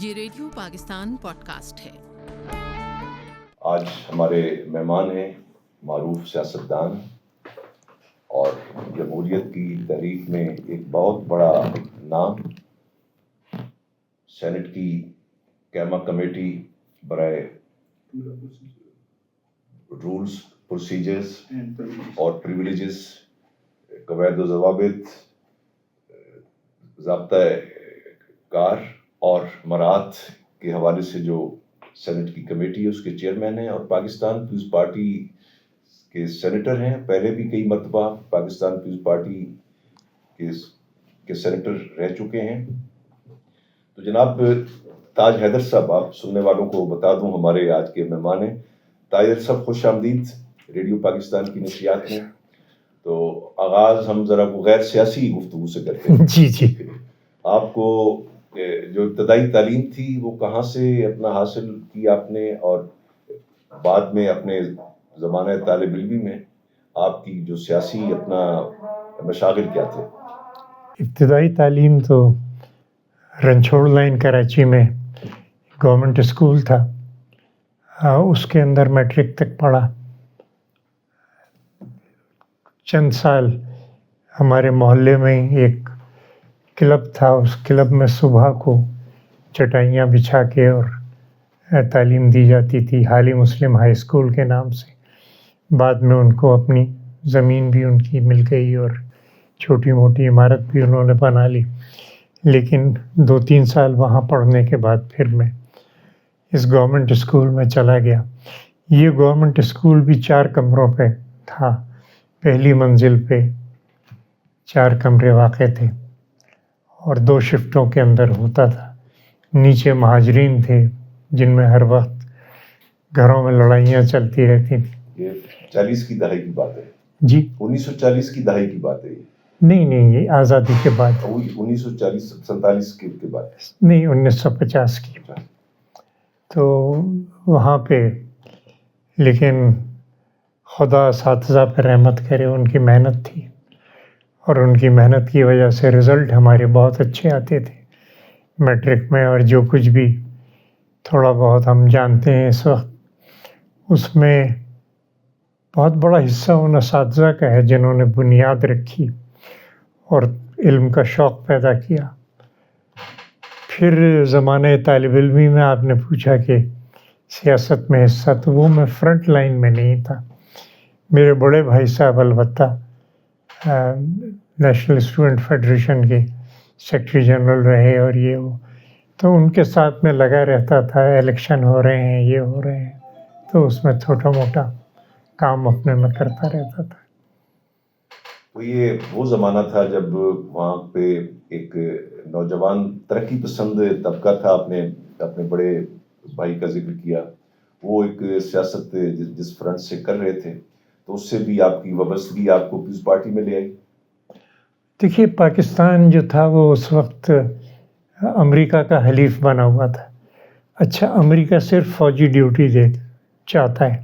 یہ radio Pakistan pod cost ہے۔ آج ہمارے مہمان ہیں معروف سیاستدان اور جمہوریت کی تحریک میں ایک بہت بڑا نام، سینٹ کی قیمہ کمیٹی برائے رولز پروسیجرز اور پریویلیجز، قواعد و ضوابط، ضابطۂ کار اور مراعات کے حوالے سے جو سینٹ کی کمیٹی ہے اس کے چیئرمین ہیں، اور پاکستان پیپلز پارٹی کے سینیٹر ہیں۔ پہلے بھی کئی مرتبہ پاکستان پیپلز پارٹی کے سینیٹر رہ چکے ہیں۔ تو جناب تاج حیدر صاحب، آپ سننے والوں کو بتا دوں ہمارے آج کے مہمان ہیں۔ تاج حیدر صاحب خوش آمدید ریڈیو پاکستان کی نشریات میں۔ تو آغاز ہم ذرا غیر سیاسی گفتگو سے کرتے ہیں۔ جی آپ کو جو ابتدائی تعلیم تھی وہ کہاں سے اپنا حاصل کی آپ نے، اور بعد میں اپنے زمانہ طالب علمی میں آپ کی جو سیاسی اپنا مشاغل کیا تھے؟ ابتدائی تعلیم تو رنچھوڑ لائن کراچی میں گورنمنٹ اسکول تھا، اس کے اندر میٹرک تک پڑھا۔ چند سال ہمارے محلے میں ایک کلب تھا، اس کلب میں صبح کو چٹائیاں بچھا کے اور تعلیم دی جاتی تھی، حالی مسلم ہائی اسکول کے نام سے۔ بعد میں ان کو اپنی زمین بھی ان کی مل گئی اور چھوٹی موٹی عمارت بھی انہوں نے بنا لی، لیکن 2-3 سال وہاں پڑھنے کے بعد پھر میں اس گورنمنٹ اسکول میں چلا گیا۔ یہ گورنمنٹ اسکول بھی 4 کمروں پہ تھا۔ پہلی منزل پہ 4 کمرے واقع تھے اور 2 شفٹوں کے اندر ہوتا تھا۔ نیچے مہاجرین تھے جن میں ہر وقت گھروں میں لڑائیاں چلتی رہتی تھیں۔ یہ 40 کی دہائی کی بات ہے جی 1940 کی دہائی کی بات ہے؟ نہیں، یہ آزادی کے بعد، 1947 کے بعد نہیں 1950 کی۔ تو وہاں پہ لیکن خدا اساتذہ پہ رحمت کرے، ان کی محنت تھی اور ان کی محنت کی وجہ سے رزلٹ ہمارے بہت اچھے آتے تھے میٹرک میں، اور جو کچھ بھی تھوڑا بہت ہم جانتے ہیں اس وقت، اس میں بہت بڑا حصہ ان اساتذہ کا ہے جنہوں نے بنیاد رکھی اور علم کا شوق پیدا کیا۔ پھر زمانہ طالب علمی میں آپ نے پوچھا کہ سیاست میں حصہ، تو وہ میں فرنٹ لائن میں نہیں تھا۔ میرے بڑے بھائی صاحب البتہ نیشنل اسٹوڈنٹ فیڈریشن کے سیکرٹری جنرل رہے، اور یہ وہ، تو ان کے ساتھ میں لگا رہتا تھا، الیکشن ہو رہے ہیں، یہ ہو رہے ہیں، تو اس میں چھوٹا موٹا کام اپنے میں کرتا رہتا تھا۔ تو یہ وہ زمانہ تھا جب وہاں پہ ایک نوجوان ترقی پسند طبقہ تھا، اپنے بڑے بھائی کا ذکر کیا، وہ ایک سیاست جس فرنٹ سے کر رہے تھے، تو اس سے بھی آپ کی وابستگی آپ کو پیپلز پارٹی میں لے آئی؟ دیکھیے پاکستان جو تھا وہ اس وقت امریکہ کا حلیف بنا ہوا تھا۔ اچھا، امریکہ صرف فوجی ڈیوٹی چاہتا ہے،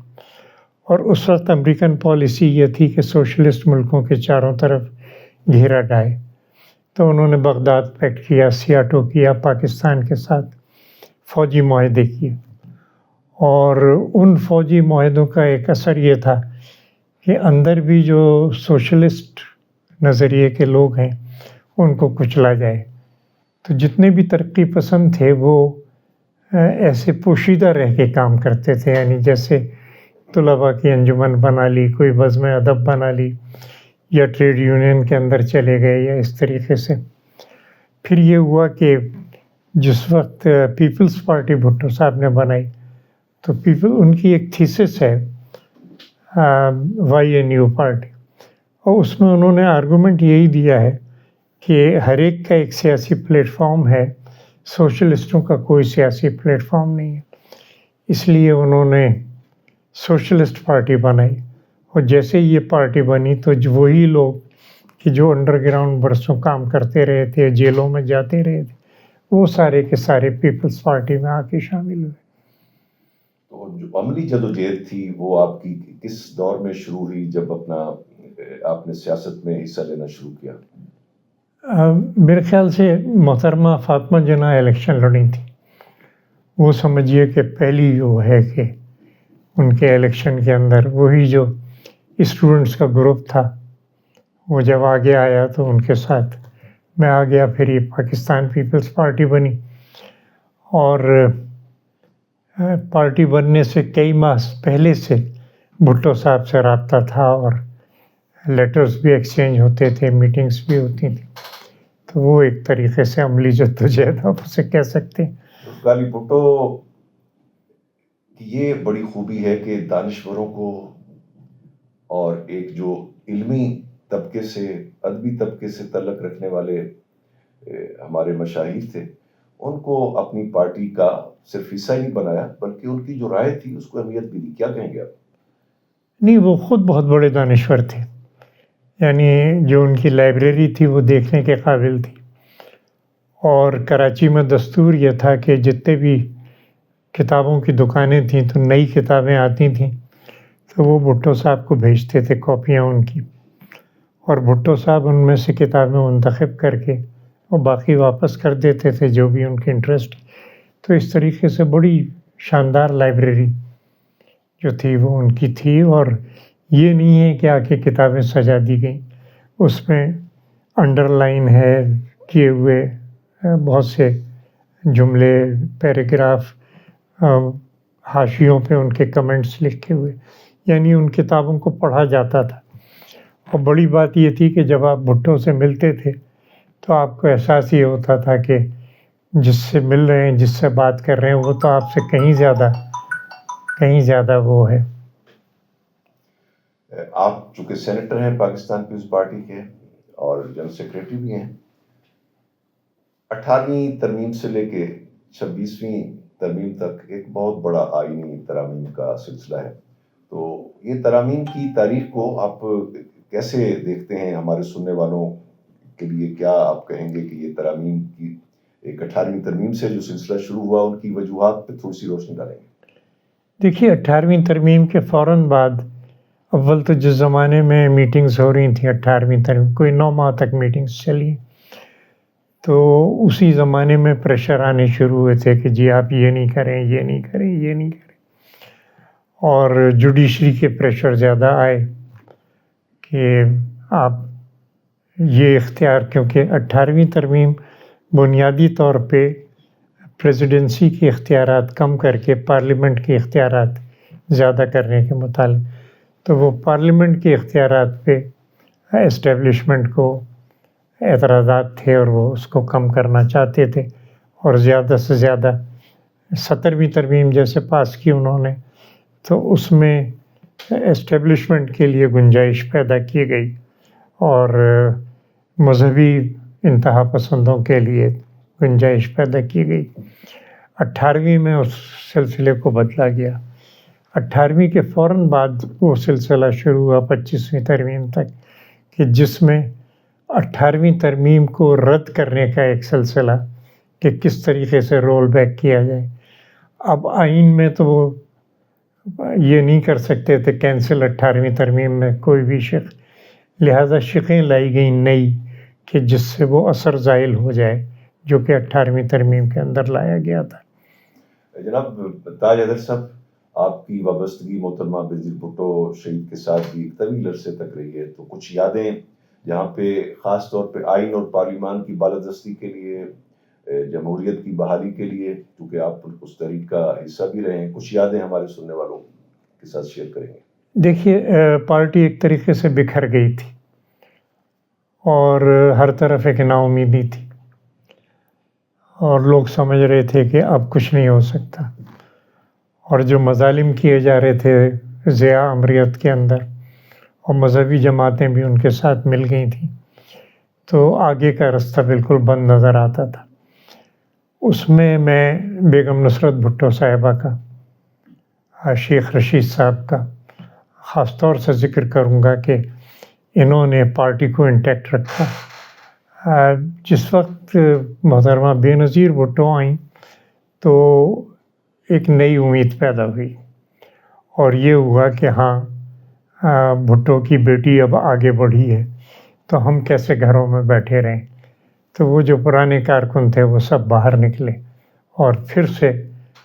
اور اس وقت امریکن پالیسی یہ تھی کہ سوشلسٹ ملکوں کے چاروں طرف گھیرا ڈالے۔ تو انہوں نے بغداد پیکٹ کیا، سیاٹو کیا، پاکستان کے ساتھ فوجی معاہدے کیے، اور ان فوجی معاہدوں کا ایک اثر یہ تھا کہ اندر بھی جو سوشلسٹ نظریے کے لوگ ہیں ان کو کچلا جائے۔ تو جتنے بھی ترقی پسند تھے وہ ایسے پوشیدہ رہ کے کام کرتے تھے، یعنی جیسے طلباء کی انجمن بنا لی، کوئی بزم ادب بنا لی، یا ٹریڈ یونین کے اندر چلے گئے، یا اس طریقے سے۔ پھر یہ ہوا کہ جس وقت پیپلز پارٹی بھٹو صاحب نے بنائی، تو ان کی ایک تھیسس ہے YNU پارٹی، اور اس میں انہوں نے آرگومنٹ یہی دیا ہے کہ ہر ایک کا ایک سیاسی پلیٹ فارم ہے، سوشلسٹوں کا کوئی سیاسی پلیٹ فارم نہیں ہے۔ اس لیے انہوں نے سوشلسٹ پارٹی بنائی، اور جیسے یہ پارٹی بنی تو وہی لوگ کہ جو انڈر گراؤنڈ برسوں کام کرتے رہے تھے، جیلوں میں جاتے رہے تھے، وہ سارے کے سارے پیپلز پارٹی میں آ کے شامل ہوئے۔ تو جو عملی جدوجہد تھی وہ آپ کی کس دور میں شروع ہوئی جب آپ نے سیاست میں حصہ لینا شروع کیا؟ میرے خیال سے محترمہ فاطمہ جناح الیکشن لڑی تھی وہ سمجھیے کہ پہلی جو ہے کہ ان کے الیکشن کے اندر وہی جو اسٹوڈنٹس کا گروپ تھا وہ جب آگے آیا تو ان کے ساتھ میں آ گیا. پھر یہ پاکستان پیپلز پارٹی بنی اور پارٹی بننے سے کئی ماہ پہلے سے بھٹو صاحب سے رابطہ تھا اور لیٹرز بھی ایکسچینج ہوتے تھے, میٹنگز بھی ہوتی تھیں. تو وہ ایک طریقے سے عملی جدوجہد آپ اسے کہہ سکتے ہیں. غالی بھٹو کی یہ بڑی خوبی ہے کہ دانشوروں کو اور ایک جو علمی طبقے سے, ادبی طبقے سے تعلق رکھنے والے ہمارے مشاہیر تھے, ان کو اپنی پارٹی کا صرف حصہ ہی نہیں بنایا بلکہ ان کی جو رائے تھی اس کو اہمیت بھی دی. کیا کہیں گے آپ؟ نہیں, وہ خود بہت بڑے دانشور تھے. یعنی جو ان کی لائبریری تھی وہ دیکھنے کے قابل تھی. اور کراچی میں دستور یہ تھا کہ جتنے بھی کتابوں کی دکانیں تھیں تو نئی کتابیں آتی تھیں تو وہ بھٹو صاحب کو بھیجتے تھے کاپیاں ان کی, اور بھٹو صاحب ان میں سے کتابیں منتخب کر کے اور باقی واپس کر دیتے تھے جو بھی ان کے انٹرسٹ. تو اس طریقے سے بڑی شاندار لائبریری جو تھی وہ ان کی تھی. اور یہ نہیں ہے کہ آ کے کتابیں سجا دی گئیں, اس میں انڈر لائن ہے کیے ہوئے بہت سے جملے, پیراگراف, حاشیوں پہ ان کے کمنٹس لکھے ہوئے. یعنی ان کتابوں کو پڑھا جاتا تھا. اور بڑی بات یہ تھی کہ جب آپ بھٹو سے ملتے تھے تو آپ کو احساس یہ ہوتا تھا کہ جس سے مل رہے ہیں, جس سے بات کر رہے ہیں, وہ تو آپ سے کہیں زیادہ وہ ہے. آپ چونکہ سینیٹر ہیں پاکستان پیپلز پارٹی کے اور جنرل سیکریٹری بھی ہیں, 18ویں ترمیم سے لے کے 26ویں ترمیم تک ایک بہت بڑا آئینی ترامیم کا سلسلہ ہے. تو یہ ترامیم کی تاریخ کو آپ کیسے دیکھتے ہیں؟ ہمارے سننے والوں کے لیے کیا آپ کہیں گے کہ یہ ترامیم کی ایک 18ویں ترمیم سے جو سلسلہ شروع ہوا ان کی وجوہات پہ تھوڑی سی روشنی ڈالیں گے؟ دیکھیے 18ویں ترمیم کے فوراً بعد اول تو جس زمانے میں میٹنگز ہو رہی تھیں 18ویں ترمیم, کوئی 9 ماہ تک میٹنگز چلی, تو اسی زمانے میں پریشر آنے شروع ہوئے تھے کہ جی آپ یہ نہیں کریں, یہ نہیں کریں, یہ نہیں کریں. اور جوڈیشری کے پریشر زیادہ آئے کہ آپ یہ اختیار, کیونکہ 18ویں ترمیم بنیادی طور پہ پریزیڈنسی کے اختیارات کم کر کے پارلیمنٹ کے اختیارات زیادہ کرنے کے متعلق. تو وہ پارلیمنٹ کے اختیارات پہ اسٹیبلشمنٹ کو اعتراضات تھے اور وہ اس کو کم کرنا چاہتے تھے, اور زیادہ سے زیادہ 17ویں ترمیم جیسے پاس کی انہوں نے تو اس میں اسٹیبلشمنٹ کے لیے گنجائش پیدا کی گئی اور مذہبی انتہا پسندوں کے لیے گنجائش پیدا کی گئی. 18ویں میں اس سلسلے کو بدلا گیا. 18ویں کے فوراً بعد وہ سلسلہ شروع ہوا 25ویں ترمیم تک, کہ جس میں 18ویں ترمیم کو رد کرنے کا ایک سلسلہ کہ کس طریقے سے رول بیک کیا جائے. اب آئین میں تو وہ یہ نہیں کر سکتے تھے کینسل 18ویں ترمیم میں کوئی بھی شق, لہذا شقیں لائی گئیں نئی کہ جس سے وہ اثر زائل ہو جائے, جو کہ 18ویں ترمیم کے اندر لایا گیا تھا. جناب تاج حیدر صاحب, آپ کی وابستگی محترمہ بینظیر بھٹو شہید کے ساتھ بھی ایک طویل عرصے تک رہی ہے, تو کچھ یادیں جہاں پہ خاص طور پہ آئین اور پارلیمان کی بالادستی کے لیے, جمہوریت کی بحالی کے لیے, کیونکہ آپ اس تحریک کا حصہ بھی رہے ہیں, کچھ یادیں ہمارے سننے والوں کے ساتھ شیئر کریں گے؟ دیکھیے پارٹی ایک طریقے سے بکھر گئی تھی اور ہر طرف ایک نا امیدی تھی, اور لوگ سمجھ رہے تھے کہ اب کچھ نہیں ہو سکتا, اور جو مظالم کیے جا رہے تھے ضیاء امریت کے اندر, اور مذہبی جماعتیں بھی ان کے ساتھ مل گئی تھیں, تو آگے کا راستہ بالکل بند نظر آتا تھا. اس میں بیگم نصرت بھٹو صاحبہ کا, شیخ رشید صاحب کا خاص طور سے ذکر کروں گا کہ انہوں نے پارٹی کو انٹیکٹ رکھا. جس وقت محترمہ بے نظیر بھٹو آئیں تو ایک نئی امید پیدا ہوئی, اور یہ ہوا کہ ہاں بھٹو کی بیٹی اب آگے بڑھی ہے تو ہم کیسے گھروں میں بیٹھے رہیں. تو وہ جو پرانے کارکن تھے وہ سب باہر نکلے اور پھر سے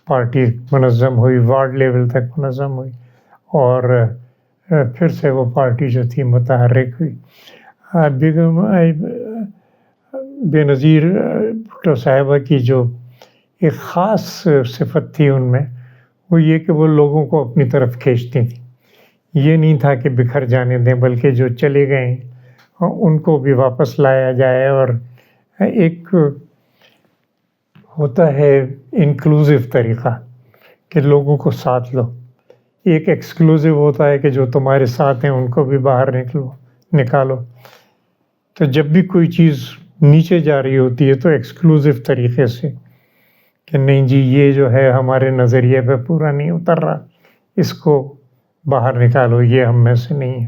پارٹی منظم ہوئی، وارڈ لیول تک منظم ہوئی، اور پھر سے وہ پارٹی جو تھی متحرک ہوئی۔ بیگم بے نظیر بھٹو صاحبہ کی جو ایک خاص صفت تھی ان میں، وہ یہ کہ وہ لوگوں کو اپنی طرف کھینچتی تھیں۔ یہ نہیں تھا کہ بکھر جانے دیں، بلکہ جو چلے گئے ہیں ان کو بھی واپس لایا جائے، اور ایک ہوتا ہے انکلوزیو طریقہ کہ لوگوں کو ساتھ لو۔ ایک ایکسکلوزیو ہوتا ہے کہ جو تمہارے ساتھ ہیں ان کو بھی باہر نکالو۔ تو جب بھی کوئی چیز نیچے جا رہی ہوتی ہے تو ایکسکلوزیو طریقے سے کہ نہیں جی یہ جو ہے ہمارے نظریے پہ پورا نہیں اتر رہا، اس کو باہر نکالو، یہ ہم میں سے نہیں ہے۔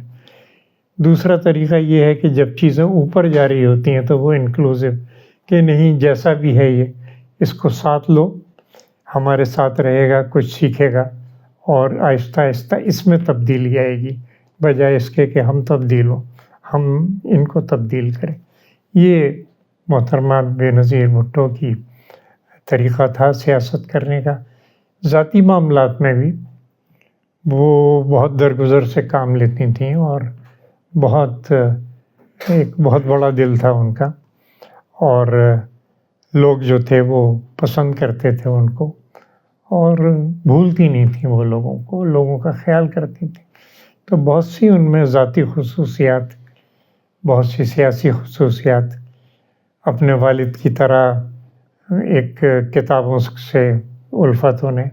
دوسرا طریقہ یہ ہے کہ جب چیزیں اوپر جا رہی ہوتی ہیں تو وہ انکلوزیو کہ نہیں جیسا بھی ہے یہ، اس کو ساتھ لو، ہمارے ساتھ رہے گا، کچھ سیکھے گا، اور آہستہ آہستہ اس میں تبدیلی آئے گی، بجائے اس کے کہ ہم تبدیل ہوں، ہم ان کو تبدیل کریں۔ یہ محترمہ بے نظیر بھٹو کی طریقہ تھا سیاست کرنے کا۔ ذاتی معاملات میں بھی وہ بہت درگزر سے کام لیتی تھیں، اور ایک بہت بڑا دل تھا ان کا، اور لوگ جو تھے وہ پسند کرتے تھے ان کو، اور بھولتی نہیں تھیں وہ لوگوں کا خیال کرتی تھیں۔ تو بہت سی ان میں ذاتی خصوصیات، بہت سی سیاسی خصوصیات، اپنے والد کی طرح ایک کتابوں سے الفت انہیں،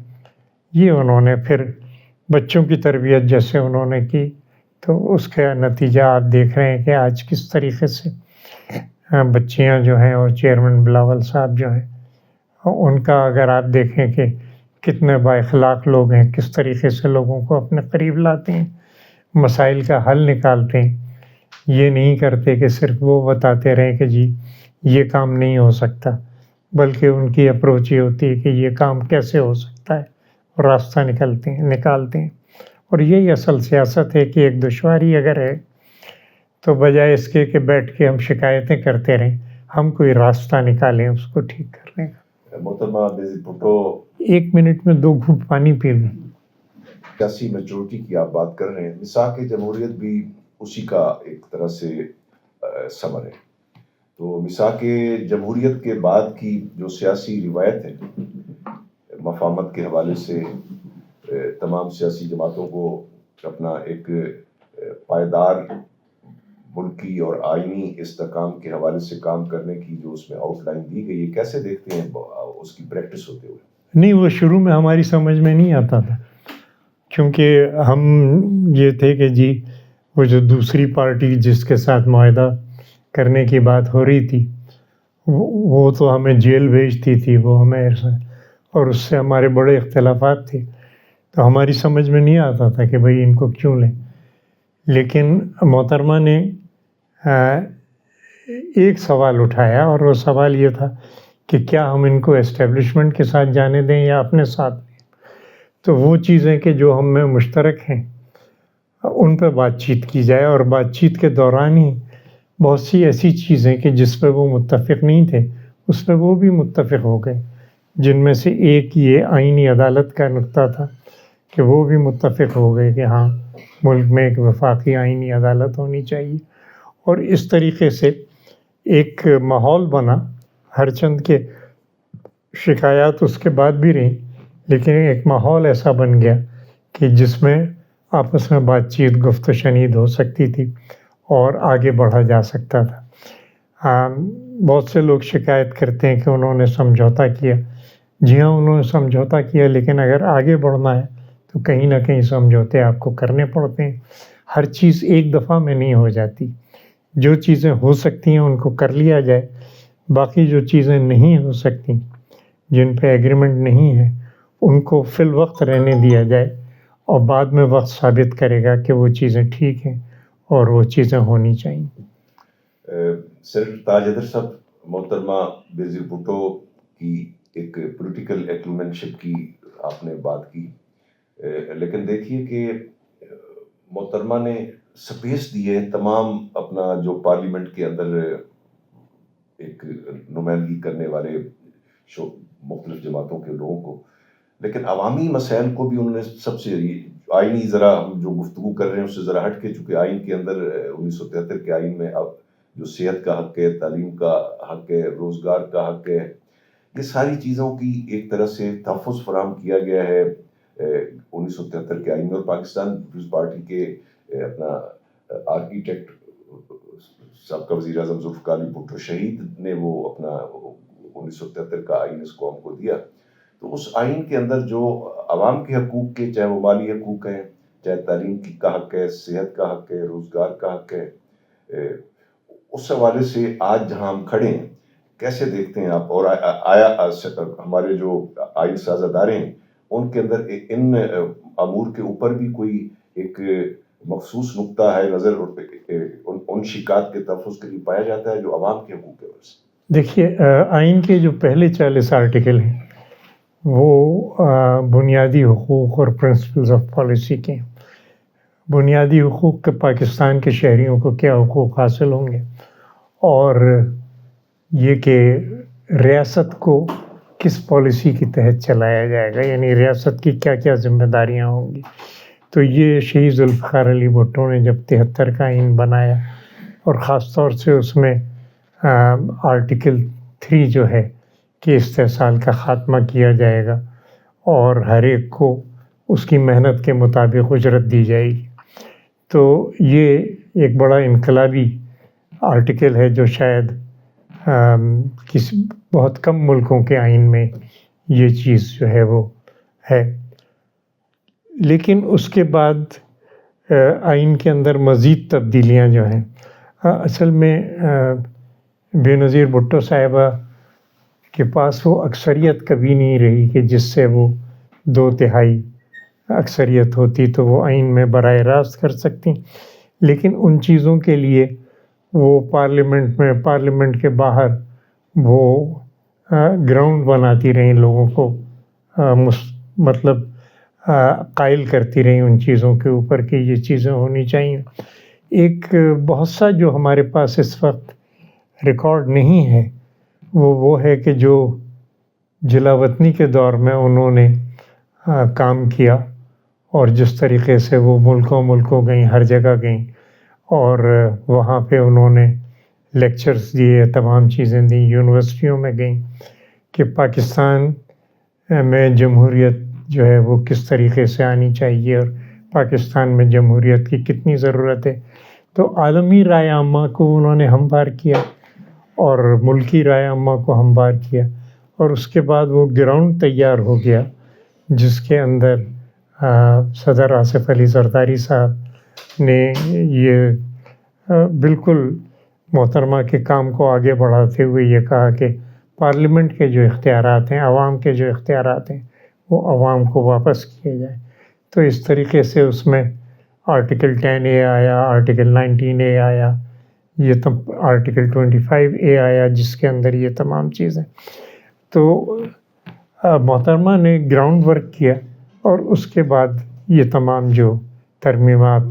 یہ انہوں نے پھر بچوں کی تربیت جیسے انہوں نے کی، تو اس کا نتیجہ آپ دیکھ رہے ہیں کہ آج کس طریقے سے بچیاں جو ہیں، اور چیئرمین بلاول صاحب جو ہیں، ان کا اگر آپ دیکھیں کہ کتنے با اخلاق لوگ ہیں، کس طریقے سے لوگوں کو اپنے قریب لاتے ہیں، مسائل کا حل نکالتے ہیں۔ یہ نہیں کرتے کہ صرف وہ بتاتے رہیں کہ جی یہ کام نہیں ہو سکتا، بلکہ ان کی اپروچ یہ ہوتی ہے کہ یہ کام کیسے ہو سکتا ہے، اور راستہ نکالتے ہیں۔ اور یہی اصل سیاست ہے کہ ایک دشواری اگر ہے تو بجائے اس کے کہ بیٹھ کے ہم شکایتیں کرتے رہیں، ہم کوئی راستہ نکالیں اس کو ٹھیک کرنے کا۔ محترمہ بے نظیر بھٹو، 1 منٹ میں 2 گھونٹ پانی پی لیں۔ سیاسی میچورٹی کی آپ بات کر رہے ہیں، مساق جمہوریت بھی اسی کا ایک طرح سے ثمر ہے۔ تو مساق جمہوریت کے بعد کی جو سیاسی روایت ہے، مفاہمت کے حوالے سے تمام سیاسی جماعتوں کو اپنا ایک پائیدار ملکی اور آئینی استحکام کے حوالے سے کام کرنے کی جو اس میں آؤٹ لائن دی گئی ہے، کیسے دیکھتے ہیں اس کی پریکٹس ہوتے ہوئے؟ نہیں، وہ شروع میں ہماری سمجھ میں نہیں آتا تھا، کیونکہ ہم یہ تھے کہ جی وہ جو دوسری پارٹی جس کے ساتھ معاہدہ کرنے کی بات ہو رہی تھی، وہ تو ہمیں جیل بھیجتی تھی، وہ ہمیں، اور اس سے ہمارے بڑے اختلافات تھے، تو ہماری سمجھ میں نہیں آتا تھا کہ بھئی ان کو کیوں لیں۔ لیکن محترمہ نے ایک سوال اٹھایا، اور وہ سوال یہ تھا کہ کیا ہم ان کو اسٹیبلشمنٹ کے ساتھ جانے دیں یا اپنے ساتھ لیں۔ تو وہ چیزیں کہ جو ہم میں مشترک ہیں ان پہ بات چیت کی جائے، اور بات چیت کے دوران ہی بہت سی ایسی چیزیں کہ جس پہ وہ متفق نہیں تھے اس پہ وہ بھی متفق ہو گئے، جن میں سے ایک یہ آئینی عدالت کا نقطہ تھا کہ وہ بھی متفق ہو گئے کہ ہاں ملک میں ایک وفاقی آئینی عدالت ہونی چاہیے۔ اور اس طریقے سے ایک ماحول بنا، ہر چند کے شکایات اس کے بعد بھی رہیں، لیکن ایک ماحول ایسا بن گیا کہ جس میں آپس میں بات چیت، گفت و شنید ہو سکتی تھی اور آگے بڑھا جا سکتا تھا۔ بہت سے لوگ شکایت کرتے ہیں کہ انہوں نے سمجھوتا کیا۔ جی ہاں، انہوں نے سمجھوتا کیا، لیکن اگر آگے بڑھنا ہے تو کہیں نہ کہیں سمجھوتے آپ کو کرنے پڑتے ہیں۔ ہر چیز ایک دفعہ میں نہیں ہو جاتی۔ جو چیزیں ہو سکتی ہیں ان کو کر لیا جائے، باقی جو چیزیں نہیں ہو سکتی، جن پہ ایگریمنٹ نہیں ہے، ان کو فی الوقت رہنے دیا جائے، اور بعد میں وقت ثابت کرے گا کہ وہ چیزیں ٹھیک ہیں اور وہ چیزیں ہونی چاہیے۔ سینیٹر تاج حیدر صاحب، محترمہ بے نظیر بھٹو کی ایک پولیٹیکل ایکومینشپ کی آپ نے بات کی، لیکن دیکھیے کہ محترمہ نے سپیس دی ہے تمام اپنا جو پارلیمنٹ کے اندر ایک نمائندگی کرنے والے مختلف جماعتوں کے لوگوں کو، لیکن عوامی مسائل کو بھی انہوں نے سب سے آئینی، ذرا ہم جو گفتگو کر رہے ہیں اس سے ذرا ہٹ کے، چونکہ آئین کے اندر 1973 کے آئین میں اب جو صحت کا حق ہے، تعلیم کا حق ہے، روزگار کا حق ہے، یہ ساری چیزوں کی ایک طرح سے تحفظ فراہم کیا گیا ہے 1973 کے آئین میں. اور پاکستان پیپلز پارٹی کے اپنا آرکیٹیکٹ سابقہ وزیر اعظم ذوالفقار علی بھٹو شہید نے وہ اپنا 1973 کا آئین اس قوم کو دیا. تو اس آئین کے اندر جو عوام کے حقوق کے، چاہے وہ مالی حقوق ہیں، چاہے تعلیم کا حق ہے، صحت کا حق ہے، روزگار کا حق ہے، اس حوالے سے آج جہاں ہم کھڑے ہیں کیسے دیکھتے ہیں آپ؟ اور آیا ہمارے جو آئین ساز ادارے ہیں ان کے اندر ان امور کے اوپر بھی کوئی ایک مخصوص نقطہ ہے نظر ان شکایات کے تحفظ کے لیے پایا جاتا ہے جو عوام کے حقوق کے وجہ سے؟ دیکھیے، آئین کے جو پہلے 40 آرٹیکل ہیں وہ بنیادی حقوق اور پرنسپلز آف پالیسی کے ہیں. بنیادی حقوق کے پاکستان کے شہریوں کو کیا حقوق حاصل ہوں گے، اور یہ کہ ریاست کو کس پالیسی کے تحت چلایا جائے گا، یعنی ریاست کی کیا کیا ذمہ داریاں ہوں گی. تو یہ شہید ذوالفقار علی بھٹو نے جب 73 کا آئین بنایا، اور خاص طور سے اس میں آرٹیکل 3 جو ہے کہ استحصال کا خاتمہ کیا جائے گا اور ہر ایک کو اس کی محنت کے مطابق اجرت دی جائے گی. تو یہ ایک بڑا انقلابی آرٹیکل ہے جو شاید کسی بہت کم ملکوں کے آئین میں یہ چیز جو ہے وہ ہے. لیکن اس کے بعد آئین کے اندر مزید تبدیلیاں جو ہیں، اصل میں بے نظیر بھٹو صاحبہ کے پاس وہ اکثریت کبھی نہیں رہی کہ جس سے وہ 2/3 اکثریت ہوتی تو وہ آئین میں براہ راست کر سکتی. لیکن ان چیزوں کے لیے وہ پارلیمنٹ کے باہر وہ گراؤنڈ بناتی رہیں، لوگوں کو مطلب قائل کرتی رہیں ان چیزوں کے اوپر کہ یہ چیزیں ہونی چاہیے. ایک بہت سا جو ہمارے پاس اس وقت ریکارڈ نہیں ہے وہ ہے کہ جو جلا وطنی کے دور میں انہوں نے کام کیا، اور جس طریقے سے وہ ملکوں گئیں، ہر جگہ گئیں، اور وہاں پہ انہوں نے لیکچرز دیے، تمام چیزیں دیں، یونیورسٹیوں میں گئیں کہ پاکستان میں جمہوریت جو ہے وہ کس طریقے سے آنی چاہیے اور پاکستان میں جمہوریت کی کتنی ضرورت ہے. تو عالمی رائے عامہ کو انہوں نے ہموار کیا اور ملکی رائے عامہ کو ہموار کیا، اور اس کے بعد وہ گراؤنڈ تیار ہو گیا جس کے اندر صدر آصف علی زرداری صاحب نے یہ بالکل محترمہ کے کام کو آگے بڑھاتے ہوئے یہ کہا کہ پارلیمنٹ کے جو اختیارات ہیں، عوام کے جو اختیارات ہیں، وہ عوام کو واپس کیے جائیں. تو اس طریقے سے اس میں آرٹیکل 10A آیا، آرٹیکل 19A آیا، یہ آرٹیکل 25A آیا جس کے اندر یہ تمام چیزیں. تو محترمہ نے گراؤنڈ ورک کیا، اور اس کے بعد یہ تمام جو ترمیمات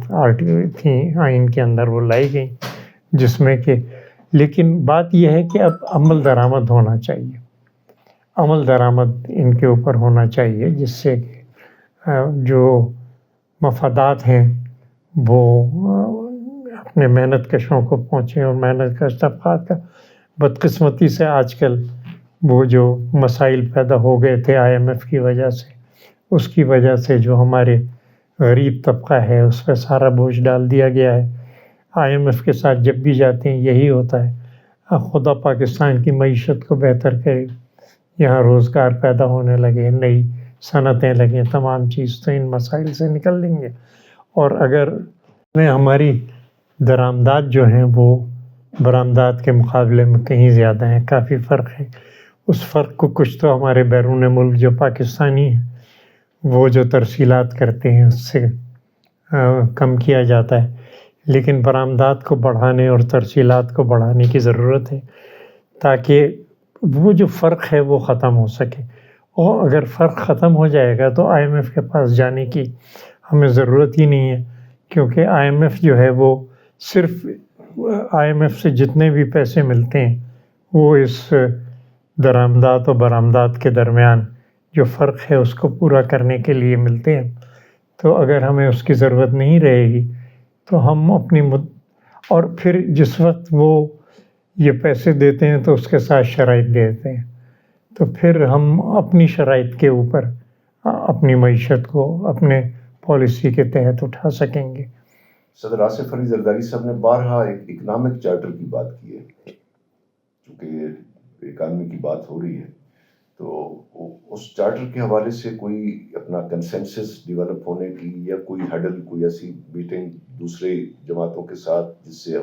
تھیں آئین کے اندر وہ لائی گئیں، جس میں کہ لیکن بات یہ ہے کہ اب عمل درآمد ہونا چاہیے، عمل درآمد ان کے اوپر ہونا چاہیے، جس سے کہ جو مفادات ہیں وہ اپنے محنت کشوں کو پہنچیں. اور محنت کش طبقات کا بدقسمتی سے آج کل وہ جو مسائل پیدا ہو گئے تھے IMF کی وجہ سے، اس کی وجہ سے جو ہمارے غریب طبقہ ہے اس پہ سارا بوجھ ڈال دیا گیا ہے. IMF کے ساتھ جب بھی جاتے ہیں یہی ہوتا ہے، خدا پاکستان کی معیشت کو بہتر کرے، یہاں روزگار پیدا ہونے لگے، نئی صنعتیں لگیں، تمام چیز تو ان مسائل سے نکل لیں گے. اور اگر ہماری درآمدات جو ہیں وہ برآمدات کے مقابلے میں کہیں زیادہ ہیں، کافی فرق ہے. اس فرق کو کچھ تو ہمارے بیرون ملک جو پاکستانی ہیں وہ جو ترسیلات کرتے ہیں اس سے کم کیا جاتا ہے، لیکن برآمدات کو بڑھانے اور ترسیلات کو بڑھانے کی ضرورت ہے تاکہ وہ جو فرق ہے وہ ختم ہو سکے. اور اگر فرق ختم ہو جائے گا تو IMF کے پاس جانے کی ہمیں ضرورت ہی نہیں ہے، کیونکہ IMF جو ہے وہ صرف IMF سے جتنے بھی پیسے ملتے ہیں وہ اس درآمدات و برآمدات کے درمیان جو فرق ہے اس کو پورا کرنے کے لیے ملتے ہیں. تو اگر ہمیں اس کی ضرورت نہیں رہے گی تو ہم اپنی اور پھر جس وقت وہ یہ پیسے دیتے ہیں تو اس کے ساتھ شرائط دیتے ہیں، تو پھر ہم اپنی شرائط کے اوپر اپنی معیشت کو اپنے پالیسی کے تحت اٹھا سکیں گے. صدر آصف علی زرداری صاحب نے بارہا ایک اکنامک چارٹر کی بات کی ہے، چونکہ اکانومی کی بات ہو رہی ہے، تو اس چارٹر کے حوالے سے کوئی اپنا کنسنسس ڈیولپ ہونے کی یا کوئی ہڈل، کوئی ایسی میٹنگ دوسرے جماعتوں کے ساتھ جس سے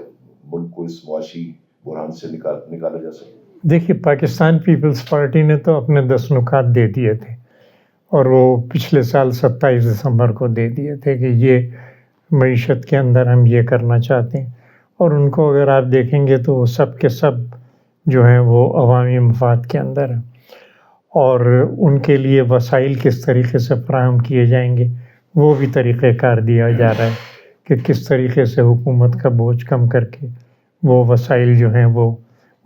ملک کو اس معاشی بحران سے نکالا جا سکے؟ دیکھیے، پاکستان پیپلز پارٹی نے تو اپنے 10 نکات دے دیے تھے، اور وہ پچھلے سال 27 دسمبر کو دے دیے تھے کہ یہ معیشت کے اندر ہم یہ کرنا چاہتے ہیں. اور ان کو اگر آپ دیکھیں گے تو وہ سب کے سب جو ہیں وہ عوامی مفاد کے اندر ہیں، اور ان کے لیے وسائل کس طریقے سے فراہم کیے جائیں گے وہ بھی طریقہ کار دیا جا رہا ہے کہ کس طریقے سے حکومت کا بوجھ کم کر کے وہ وسائل جو ہیں وہ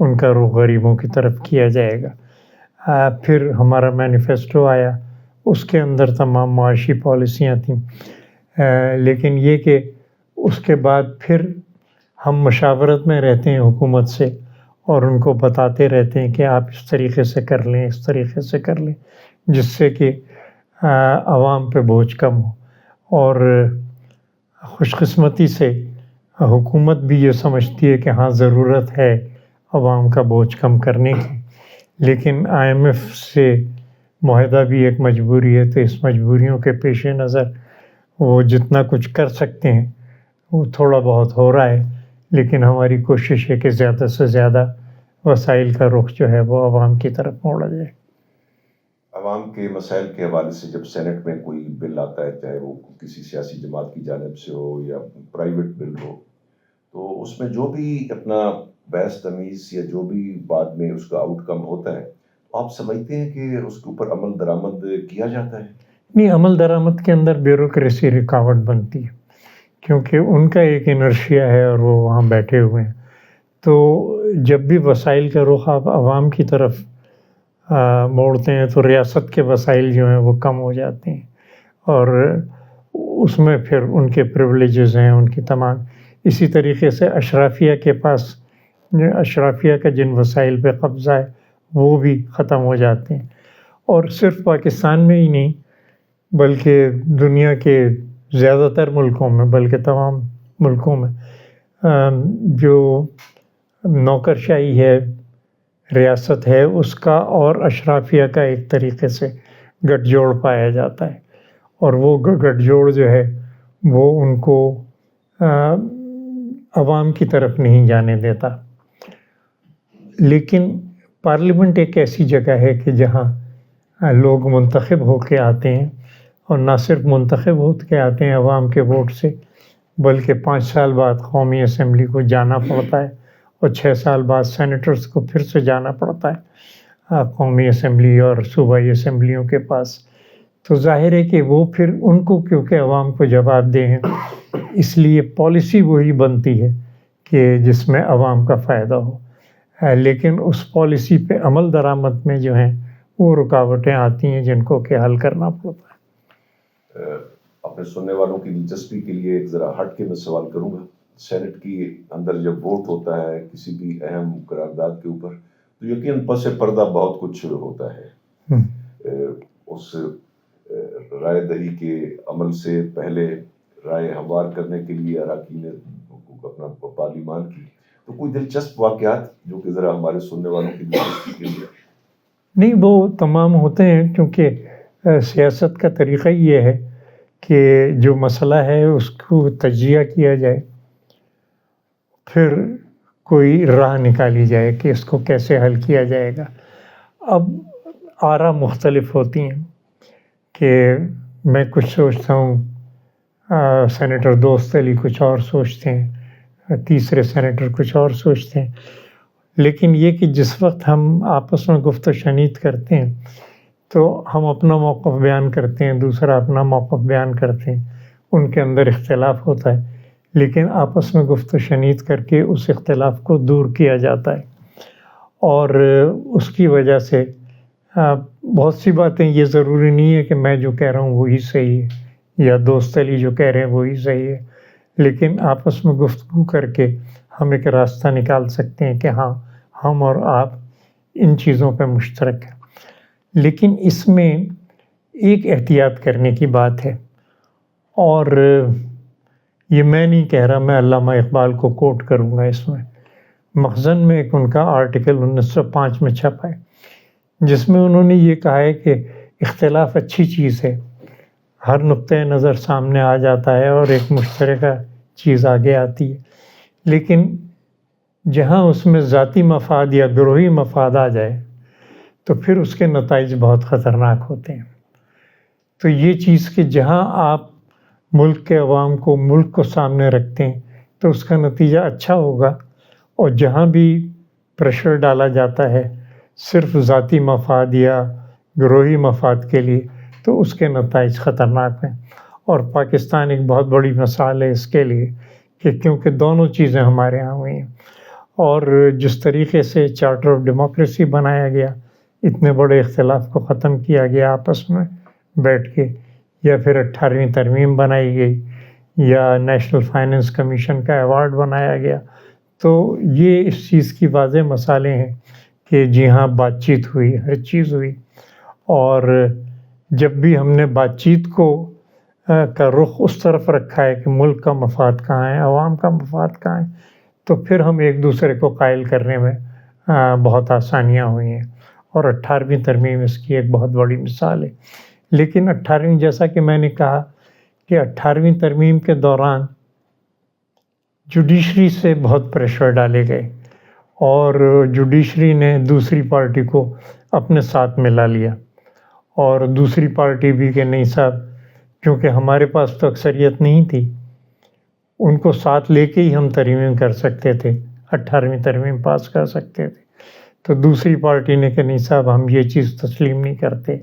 ان کا رخ غریبوں کی طرف کیا جائے گا. پھر ہمارا مینیفیسٹو آیا، اس کے اندر تمام معاشی پالیسیاں تھیں، لیکن یہ کہ اس کے بعد پھر ہم مشاورت میں رہتے ہیں حکومت سے، اور ان کو بتاتے رہتے ہیں کہ آپ اس طریقے سے کر لیں، اس طریقے سے کر لیں، جس سے کہ عوام پہ بوجھ کم ہو. اور خوش قسمتی سے حکومت بھی یہ سمجھتی ہے کہ ہاں ضرورت ہے عوام کا بوجھ کم کرنے کی، لیکن IMF سے معاہدہ بھی ایک مجبوری ہے، تو اس مجبوریوں کے پیش نظر وہ جتنا کچھ کر سکتے ہیں وہ تھوڑا بہت ہو رہا ہے، لیکن ہماری کوشش ہے کہ زیادہ سے زیادہ وسائل کا رخ جو ہے وہ عوام کی طرف موڑا جائے. عوام کے مسائل کے حوالے سے جب سینٹ میں کوئی بل آتا ہے، چاہے وہ کسی سیاسی جماعت کی جانب سے ہو یا پرائیویٹ بل ہو، تو اس میں جو بھی اپنا بحث تمیز یا جو بھی بعد میں اس کا آؤٹ کم ہوتا ہے، آپ سمجھتے ہیں کہ اس کے اوپر عمل درآمد کیا جاتا ہے؟ نہیں، عمل درآمد کے اندر بیوروکریسی رکاوٹ بنتی ہے، کیونکہ ان کا ایک انرشیا ہے اور وہ وہاں بیٹھے ہوئے ہیں. تو جب بھی وسائل کا رخ آپ عوام کی طرف موڑتے ہیں تو ریاست کے وسائل جو ہیں وہ کم ہو جاتے ہیں، اور اس میں پھر ان کے پریولیجز ہیں ان کی تمام. اسی طریقے سے اشرافیہ کے پاس، اشرافیہ کا جن وسائل پہ قبضہ ہے وہ بھی ختم ہو جاتے ہیں. اور صرف پاکستان میں ہی نہیں بلکہ دنیا کے زیادہ تر ملکوں میں، بلکہ تمام ملکوں میں جو نوکرشاہی ہے، ریاست ہے، اس کا اور اشرافیہ کا ایک طریقے سے گٹھ جوڑ پایا جاتا ہے، اور وہ گٹھ جوڑ جو ہے وہ ان کو عوام کی طرف نہیں جانے دیتا. لیکن پارلیمنٹ ایک ایسی جگہ ہے کہ جہاں لوگ منتخب ہو کے آتے ہیں، اور نہ صرف منتخب ہو کے آتے ہیں عوام کے ووٹ سے، بلکہ 5 سال بعد قومی اسمبلی کو جانا پڑتا ہے، اور 6 سال بعد سینیٹرز کو پھر سے جانا پڑتا ہے قومی اسمبلی اور صوبائی اسمبلیوں کے پاس. تو ظاہر ہے کہ وہ پھر ان کو، کیونکہ عوام کو جواب دہ ہیں، اس لیے پالیسی وہی بنتی ہے کہ جس میں عوام کا فائدہ ہو. لیکن اس پالیسی پہ عمل درآمد میں جو ہیں وہ رکاوٹیں آتی ہیں جن کو کہ حل کرنا پڑتا ہے. اپنے سننے والوں کی دلچسپی کے لیے ایک ذرا ہٹ کے میں سوال کروں گا. سینٹ کی اندر جب ووٹ ہوتا ہے کسی بھی اہم قرارداد کے اوپر، تو یقیناً پس پردہ بہت کچھ ہوتا ہے. اس رائے دہی کے عمل سے پہلے رائے ہموار کرنے کے لیے اراکین اپنا پارلیمان کی، تو کوئی دلچسپ واقعات جو کہ ذرا ہمارے سننے والوں کی دلچسپی کے لیے؟ نہیں، وہ تمام ہوتے ہیں، کیونکہ سیاست کا طریقہ یہ ہے کہ جو مسئلہ ہے اس کو تجزیہ کیا جائے، پھر کوئی راہ نکالی جائے کہ اس کو کیسے حل کیا جائے گا. اب آرا مختلف ہوتی ہیں کہ میں کچھ سوچتا ہوں، سینیٹر دوست علی کچھ اور سوچتے ہیں، تیسرے سینیٹر کچھ اور سوچتے ہیں. لیکن یہ کہ جس وقت ہم آپس میں گفت و شنید کرتے ہیں تو ہم اپنا موقف بیان کرتے ہیں، دوسرا اپنا موقف بیان کرتے ہیں، ان کے اندر اختلاف ہوتا ہے، لیکن آپس میں گفت و شنید کر کے اس اختلاف کو دور کیا جاتا ہے، اور اس کی وجہ سے بہت سی باتیں یہ ضروری نہیں ہے کہ میں جو کہہ رہا ہوں وہی صحیح ہے یا دوست علی جو کہہ رہے ہیں وہی صحیح ہے، لیکن آپس میں گفتگو کر کے ہم ایک راستہ نکال سکتے ہیں کہ ہاں ہم اور آپ ان چیزوں پہ مشترک ہیں۔ لیکن اس میں ایک احتیاط کرنے کی بات ہے، اور یہ میں نہیں کہہ رہا، میں علامہ اقبال کو کوٹ کروں گا اس میں۔ مخزن میں ایک ان کا آرٹیکل 1905 میں چھپا ہے جس میں انہوں نے یہ کہا ہے کہ اختلاف اچھی چیز ہے، ہر نقطۂ نظر سامنے آ جاتا ہے اور ایک مشترکہ چیز آگے آتی ہے، لیکن جہاں اس میں ذاتی مفاد یا گروہی مفاد آ جائے تو پھر اس کے نتائج بہت خطرناک ہوتے ہیں۔ تو یہ چیز کہ جہاں آپ ملک کے عوام کو، ملک کو سامنے رکھتے ہیں تو اس کا نتیجہ اچھا ہوگا، اور جہاں بھی پریشر ڈالا جاتا ہے صرف ذاتی مفاد یا گروہی مفاد کے لیے تو اس کے نتائج خطرناک ہیں۔ اور پاکستان ایک بہت بڑی مثال ہے اس کے لیے کہ کیونکہ دونوں چیزیں ہمارے یہاں ہوئی ہیں، اور جس طریقے سے چارٹر آف ڈیموکریسی بنایا گیا، اتنے بڑے اختلاف کو ختم کیا گیا آپس میں بیٹھ کے، یا پھر 18ویں ترمیم بنائی گئی، یا نیشنل فائنینس کمیشن کا ایوارڈ بنایا گیا، تو یہ اس چیز کی واضح مثالیں ہیں کہ جی ہاں بات چیت ہوئی، ہر چیز ہوئی۔ اور جب بھی ہم نے بات چیت کا رخ اس طرف رکھا ہے کہ ملک کا مفاد کہاں ہے، عوام کا مفاد کہاں ہے، تو پھر ہم ایک دوسرے کو قائل کرنے میں بہت آسانیاں ہوئی ہیں، اور 18ویں ترمیم اس کی ایک بہت بڑی مثال ہے۔ لیکن 18ویں، جیسا کہ میں نے کہا کہ 18ویں ترمیم کے دوران جوڈیشری سے بہت پریشر ڈالے گئے، اور جوڈیشری نے دوسری پارٹی کو اپنے ساتھ ملا لیا، اور دوسری پارٹی بھی کہ نہیں صاحب، کیونکہ ہمارے پاس تو اکثریت نہیں تھی، ان کو ساتھ لے کے ہی ہم ترمیم کر سکتے تھے، 18ویں ترمیم پاس کر سکتے تھے، تو دوسری پارٹی نے کہ نہیں صاحب ہم یہ چیز تسلیم نہیں کرتے،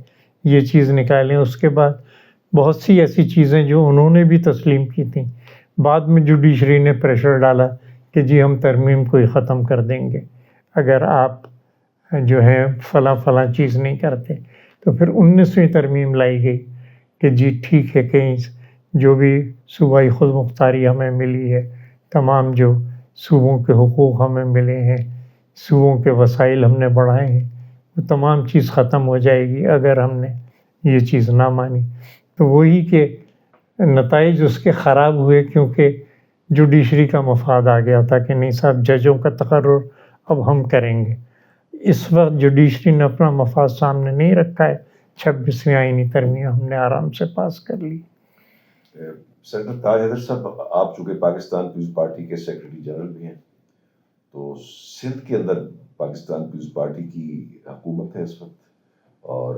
یہ چیز نکالیں۔ اس کے بعد بہت سی ایسی چیزیں جو انہوں نے بھی تسلیم کی تھیں، بعد میں جوڈیشری نے پریشر ڈالا کہ جی ہم ترمیم کو ہی ختم کر دیں گے اگر آپ جو ہے فلاں فلاں چیز نہیں کرتے، تو پھر 19ویں ترمیم لائی گئی کہ جی ٹھیک ہے، کہیں جو بھی صوبائی خود مختاری ہمیں ملی ہے، تمام جو صوبوں کے حقوق ہمیں ملے ہیں، صوبوں کے وسائل ہم نے بڑھائے ہیں، وہ تمام چیز ختم ہو جائے گی اگر ہم نے یہ چیز نہ مانی۔ تو وہی کہ نتائج اس کے خراب ہوئے، کیونکہ جوڈیشری کا مفاد آ گیا تھا کہ نہیں صاحب ججوں کا تقرر اب ہم کریں گے۔ اس وقت جوڈیشری نے اپنا مفاد سامنے نہیں رکھا ہے، 26ویں آئینی ترمیم ہم نے آرام سے پاس کر لی۔ سینیٹر تاج حیدر صاحب، آپ چونکہ پاکستان پیپلز پارٹی کے سیکرٹری جنرل بھی ہیں، تو سندھ کے اندر پاکستان پیپلز پارٹی کی حکومت ہے اس وقت، اور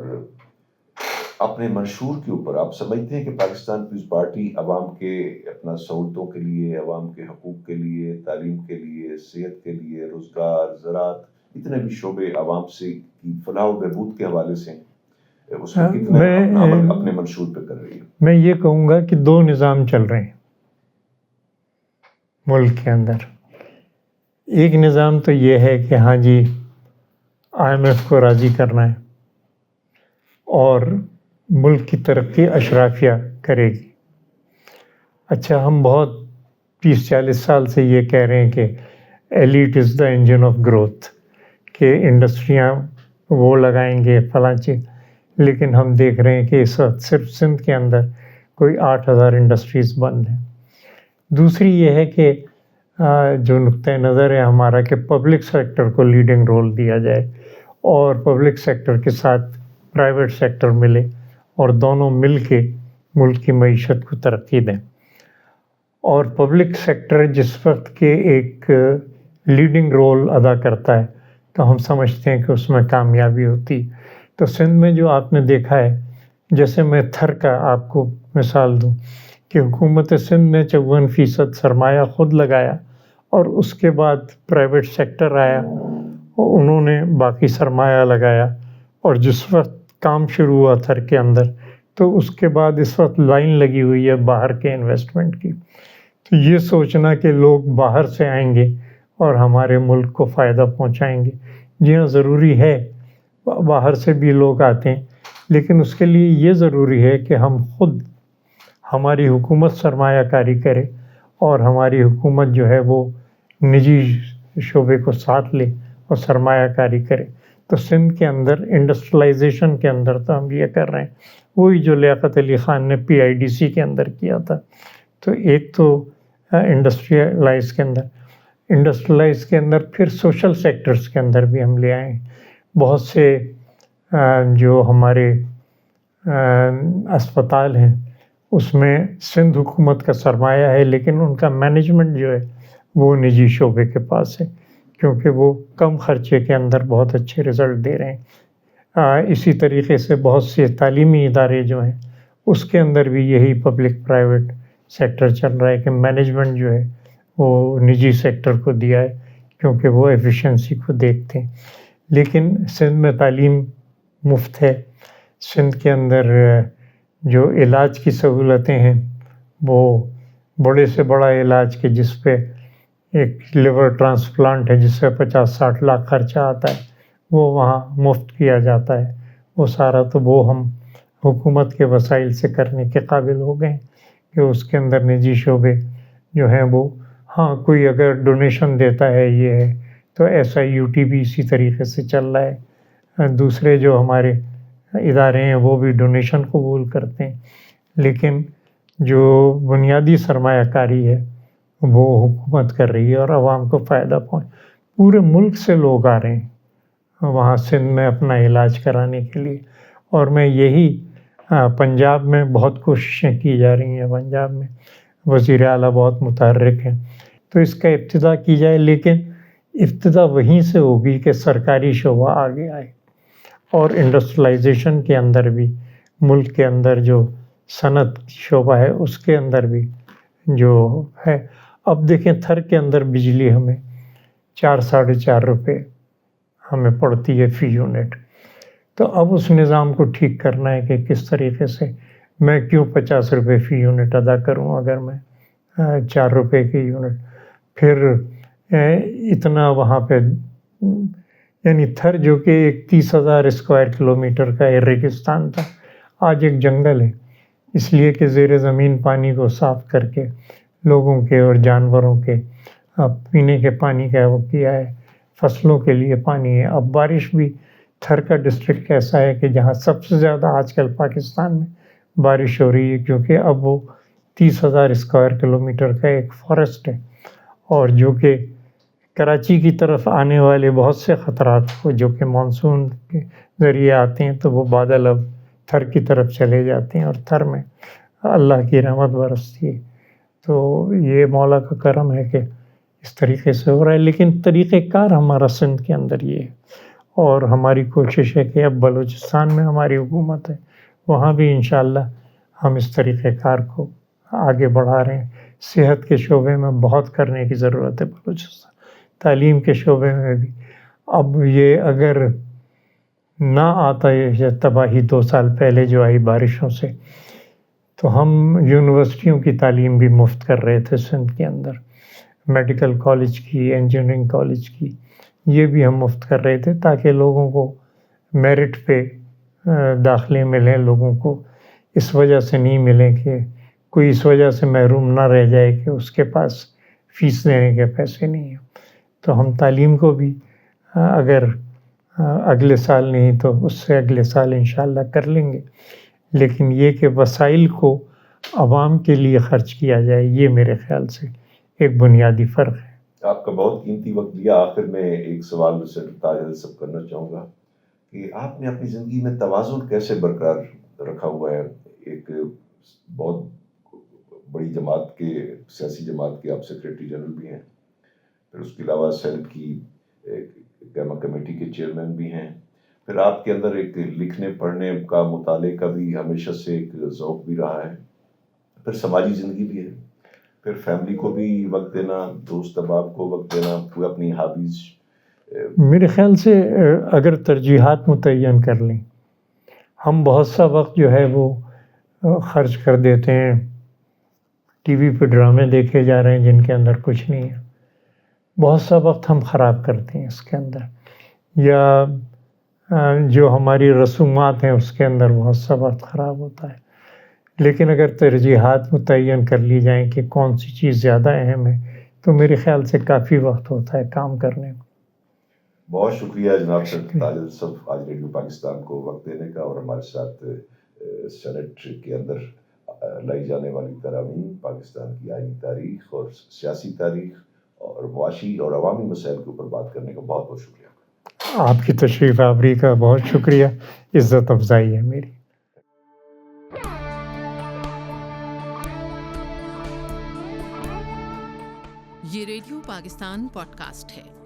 اپنے منشور کے اوپر آپ سمجھتے ہیں کہ پاکستان پیپلز پارٹی عوام کے اپنا سہولتوں کے لیے، عوام کے حقوق کے لیے، تعلیم کے لیے، صحت کے لیے، روزگار، زراعت، اتنے بھی شعبے عوام سے کی فلاح و بہبود کے حوالے سے اس میں کتنا عمل اپنے منشور پہ کر رہی ہے؟ میں یہ کہوں گا کہ دو نظام چل رہے ہیں ملک کے اندر۔ ایک نظام تو یہ ہے کہ ہاں جی IMF کو راضی کرنا ہے اور ملک کی ترقی اشرافیہ کرے گی۔ اچھا، ہم بہت 30-40 سال سے یہ کہہ رہے ہیں کہ elite is the engine of growth, کہ انڈسٹریاں وہ لگائیں گے فلاں چیز، لیکن ہم دیکھ رہے ہیں کہ اس وقت صرف سندھ کے اندر کوئی 8,000 انڈسٹریز بند ہیں۔ دوسری یہ ہے کہ جو نقطۂ نظر ہے ہمارا کہ پبلک سیکٹر کو لیڈنگ رول دیا جائے، اور پبلک سیکٹر کے ساتھ پرائیویٹ سیکٹر ملے، اور دونوں مل کے ملک کی معیشت کو ترقی دیں۔ اور پبلک سیکٹر جس وقت کے ایک لیڈنگ رول ادا کرتا ہے تو ہم سمجھتے ہیں کہ اس میں کامیابی ہوتی۔ تو سندھ میں جو آپ نے دیکھا ہے، جیسے میں تھر کا آپ کو مثال دوں کہ حکومت سندھ نے 54% سرمایہ خود لگایا، اور اس کے بعد پرائیویٹ سیکٹر آیا اور انہوں نے باقی سرمایہ لگایا، اور جس وقت کام شروع ہوا تھر کے اندر تو اس کے بعد اس وقت لائن لگی ہوئی ہے باہر کے انویسٹمنٹ کی۔ تو یہ سوچنا کہ لوگ باہر سے آئیں گے اور ہمارے ملک کو فائدہ پہنچائیں گے، جی ہاں ضروری ہے، باہر سے بھی لوگ آتے ہیں، لیکن اس کے لیے یہ ضروری ہے کہ ہم خود، ہماری حکومت سرمایہ کاری کرے اور ہماری حکومت جو ہے وہ نجی شعبے کو ساتھ لے اور سرمایہ کاری کرے۔ تو سندھ کے اندر انڈسٹریلائزیشن کے اندر تو ہم یہ کر رہے ہیں، وہی جو لیاقت علی خان نے PIDC کے اندر کیا تھا۔ تو ایک تو انڈسٹریلائز کے اندر پھر سوشل سیکٹرز کے اندر بھی ہم لے آئے ہیں۔ بہت سے جو ہمارے اسپتال ہیں اس میں سندھ حکومت کا سرمایہ ہے، لیکن ان کا مینجمنٹ جو ہے وہ نجی شعبے کے پاس ہے، کیونکہ وہ کم خرچے کے اندر بہت اچھے رزلٹ دے رہے ہیں۔ اسی طریقے سے بہت سے تعلیمی ادارے جو ہیں اس کے اندر بھی یہی پبلک پرائیویٹ سیکٹر چل رہا ہے کہ مینجمنٹ جو ہے وہ نجی سیکٹر کو دیا ہے، کیونکہ وہ ایفیشنسی کو دیکھتے ہیں۔ لیکن سندھ میں تعلیم مفت ہے۔ سندھ کے اندر جو علاج کی سہولتیں ہیں وہ بڑے سے بڑا علاج کے جس پہ ایک لیور ٹرانسپلانٹ ہے جس سے 50-60 لاکھ خرچہ آتا ہے وہ وہاں مفت کیا جاتا ہے۔ وہ سارا تو وہ ہم حکومت کے وسائل سے کرنے کے قابل ہو گئے کہ اس کے اندر نجی شعبے جو ہیں وہ، ہاں کوئی اگر ڈونیشن دیتا ہے یہ ہے تو SIUT بھی اسی طریقے سے چل رہا ہے۔ دوسرے جو ہمارے ادارے ہیں وہ بھی ڈونیشن قبول کرتے ہیں، لیکن جو بنیادی سرمایہ کاری ہے وہ حکومت کر رہی ہے اور عوام کو فائدہ پورے ملک سے لوگ آ رہے ہیں وہاں سندھ میں اپنا علاج کرانے کے لیے۔ اور میں یہی پنجاب میں بہت کوششیں کی جا رہی ہیں، پنجاب میں وزیر اعلیٰ بہت متحرک ہیں، تو اس کا ابتدا کی جائے، لیکن ابتدا وہیں سے ہوگی کہ سرکاری شعبہ آگے آئے اور انڈسٹریلائزیشن کے اندر بھی، ملک کے اندر جو صنعت شعبہ ہے اس کے اندر بھی جو ہے۔ اب دیکھیں تھر کے اندر بجلی ہمیں 4-4.5 روپے ہمیں پڑتی ہے فی یونٹ، تو اب اس نظام کو ٹھیک کرنا ہے کہ کس طریقے سے، میں کیوں 50 روپے فی یونٹ ادا کروں اگر میں 4 روپے کی یونٹ، پھر اتنا وہاں پہ، یعنی تھر جو کہ ایک 30,000 اسکوائر کلومیٹر کا ریگستان تھا آج ایک جنگل ہے، اس لیے کہ زیر زمین پانی کو صاف کر کے لوگوں کے اور جانوروں کے پینے کے پانی کا وہ کیا ہے، فصلوں کے لیے پانی ہے۔ اب بارش بھی، تھر کا ڈسٹرکٹ ایسا ہے کہ جہاں سب سے زیادہ آج کل پاکستان میں بارش ہو رہی ہے، کیونکہ اب وہ 30,000 اسکوائر کلومیٹر کا ایک فارسٹ ہے، اور جو کہ کراچی کی طرف آنے والے بہت سے خطرات کو جو کہ مانسون کے ذریعے آتے ہیں تو وہ بادل اب تھر کی طرف چلے جاتے ہیں اور تھر میں اللہ کی رحمت برستی ہے۔ تو یہ مولا کا کرم ہے کہ اس طریقے سے ہو رہا ہے، لیکن طریقہ کار ہمارا سندھ کے اندر یہ ہے، اور ہماری کوشش ہے کہ اب بلوچستان میں ہماری حکومت ہے، وہاں بھی انشاءاللہ ہم اس طریقہ کار کو آگے بڑھا رہے ہیں۔ صحت کے شعبے میں بہت کرنے کی ضرورت ہے بلوچستان، تعلیم کے شعبے میں بھی۔ اب یہ اگر نہ آتا یہ تباہی 2 سال پہلے جو آئی بارشوں سے، تو ہم یونیورسٹیوں کی تعلیم بھی مفت کر رہے تھے سندھ کے اندر، میڈیکل کالج کی، انجینئرنگ کالج کی، یہ بھی ہم مفت کر رہے تھے تاکہ لوگوں کو میرٹ پہ داخلے ملیں، لوگوں کو اس وجہ سے نہیں ملیں کہ کوئی اس وجہ سے محروم نہ رہ جائے کہ اس کے پاس فیس دینے کے پیسے نہیں ہیں۔ تو ہم تعلیم کو بھی اگر اگلے سال نہیں تو اس سے اگلے سال انشاءاللہ کر لیں گے، لیکن یہ کہ وسائل کو عوام کے لیے خرچ کیا جائے، یہ میرے خیال سے ایک بنیادی فرق ہے۔ آپ کا بہت قیمتی وقت لیا۔ آخر میں ایک سوال سے تاج سب کرنا چاہوں گا کہ آپ نے اپنی زندگی میں توازن کیسے برقرار رکھا ہوا ہے؟ ایک بہت بڑی جماعت کے، سیاسی جماعت کے آپ سیکریٹری جنرل بھی ہیں، پھر اس کے علاوہ سینٹ کی قیامہ کمیٹی کے چیئرمین بھی ہیں، پھر آپ کے اندر ایک لکھنے پڑھنے کا، مطالعے کا بھی ہمیشہ سے ایک ذوق بھی رہا ہے، پھر سماجی زندگی بھی ہے، پھر فیملی کو بھی وقت دینا، دوست احباب کو وقت دینا، پھر اپنی ہابیز۔ میرے خیال سے اگر ترجیحات متعین کر لیں، ہم بہت سا وقت جو ہے وہ خرچ کر دیتے ہیں، ٹی وی پہ ڈرامے دیکھے جا رہے ہیں جن کے اندر کچھ نہیں ہے، بہت سا وقت ہم خراب کرتے ہیں اس کے اندر، یا جو ہماری رسومات ہیں اس کے اندر بہت سا وقت خراب ہوتا ہے. لیکن اگر ترجیحات متعین کر لی جائیں کہ کون سی چیز زیادہ اہم ہے تو میرے خیال سے کافی وقت ہوتا ہے کام کرنے کو. بہت شکریہ جناب تاج صاحب آج ریڈیو پاکستان کو وقت دینے کا، اور ہمارے ساتھ سینٹ کے اندر لائی جانے والی ترامیم، پاکستان کی آئینی تاریخ اور سیاسی تاریخ اور معاشی اور عوامی مسائل کے اوپر بات کرنے کا بہت بہت شکریہ. آپ کی تشریف آوری کا بہت شکریہ، عزت افزائی ہے میری. یہ ریڈیو پاکستان پوڈ کاسٹ ہے.